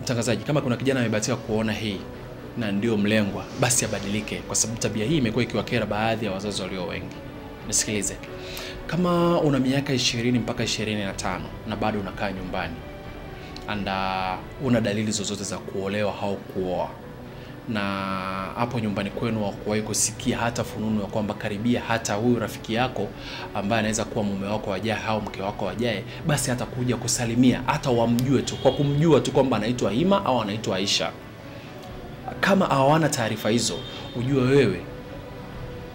Mtangazaji, kama kuna kijana amebahatika kuona hii na ndio mlengwa, basi abadilike, kwa sababu tabia hii imekuwa ikiwakera baadhi ya wazazi walio wengi. Nisikilize. Kama una miaka 20 mpaka 25 na bado unakaa nyumbani, una dalili zozote za kuolewa au kuoa, na hapo nyumbani kwenu hakuwahi kusikia hata fununu ya kwamba karibia hata huyu rafiki yako ambaye anaweza kuwa mume wako ajaye au mke wako ajaye, basi hata kuja kusalimia, hata wamjue tu kwa kumjua tu kwamba anaitwa Hima au anaitwa Aisha. Kama hawana taarifa hizo, ujue wewe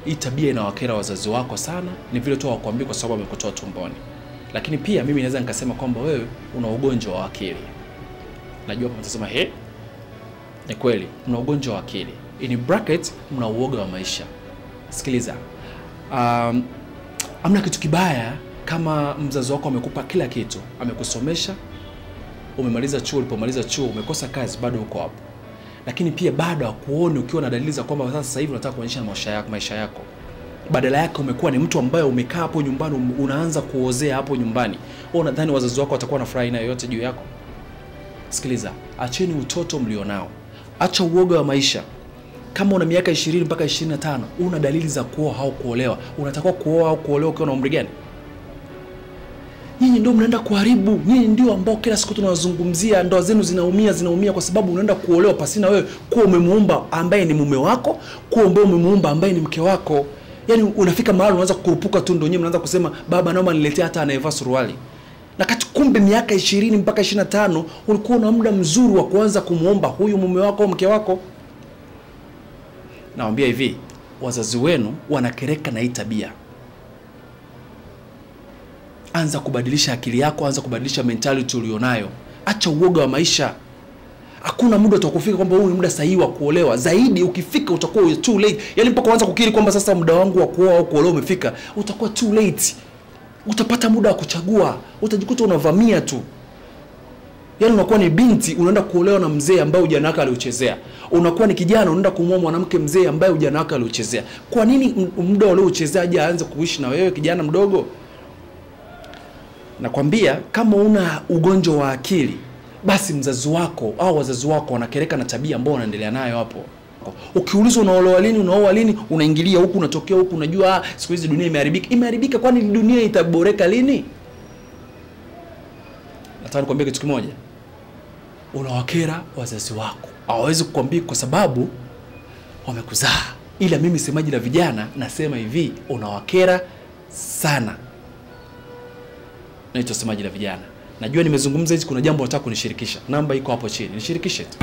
hii tabia inawakera wazazi wako sana, ni vile tu hawakwambii kwa sababu wamekutoa tumboni. Lakini pia mimi naweza nikasema kwamba wewe una ugonjwa wa akili. Najua kama mtasema ni kweli, una ugonjwa wa akili. In bracket, mna uoga wa maisha. Sikiliza. Hamna kitu kibaya kama mzazi wako amekupa kila kitu, amekusomesha, umemaliza chuo, ulipomaliza chuo umekosa kazi, bado uko hapo. Lakini pia bado hakuoni ukiwa na dalili za kwamba sasa hivi unataka kuonyesha maisha yako. Badala yake umekuwa ni mtu ambaye umekaa hapo nyumbani, unaanza kuozea hapo nyumbani. Wewe unadhani wazazi wako watakuwa na furaha na yoyote juu yako? Sikiliza, acheni utoto mlionao. Acha uoga wa maisha. Kama una miaka 20 mpaka 25, una dalili za kuoa au kuolewa, unatakiwa kuoa au kuolewa ukiwa na umri gani? Nyinyi ndio mnaenda kuharibu. Nyinyi ndio ambao kila siku tunawazungumzia ndoa zenu zinaumia kwa sababu unaenda kuolewa pasina wewe kuwa umemuomba ambaye ni mume wako, kuwa umemuomba ambaye ni mke wako. Yaani unafika mahali unaanza kukurupuka tu, ndio nyinyi mnaanza kusema baba naomba niletee hata anayevaa suruali. Na kati kumbe miaka 20 mpaka 25 ulikuwa na muda mzuri wa kuanza kumuomba huyu mume wako au mke wako. Naambia hivi, wazazi wenu wanakereka na hii tabia. Anza kubadilisha akili yako, anza kubadilisha mentality ulionayo. Acha uoga wa maisha. Hakuna muda utakufika kwamba huu ni muda sahihi wa kuolewa. Zaidi ukifika utakuwa too late. Yaani mpaka uanze kukiri kwamba sasa muda wangu wa kuoa au kuolewa umefika, utakuwa too late. Utapata muda wa kuchagua, utajikuta unavamia tu. Yaani unakuwa ni binti unaenda kuolewa na mzee ambaye ujana wake aliuchezea. Unakuwa ni kijana unaenda kumwoa mwanamke mzee ambaye ujana wake aliuchezea. Kwa nini muda ule uchezea aje aanze kuishi na wewe kijana mdogo? Nakwambia kama una ugonjwa wa akili, basi mzazi wako au wazazi wako wanakereka na tabia ambayo unaendelea nayo hapo. Ukiulizwa unaoa lini, unaingilia huku, unatokea huku, unajua siku hizi dunia imeharibika. Imeharibika kwani dunia itaboreka lini? Nataka nikwambie kitu kimoja. Unawakera wazazi wako. Hawawezi kukwambia kwa sababu wamekuzaa. Ila mimi semaji la vijana nasema hivi, unawakera sana. Naitwa semaji la vijana. Najua nimezungumza hizi, kuna jambo nataka kunishirikisha. Namba iko hapo chini. Nishirikishe tu.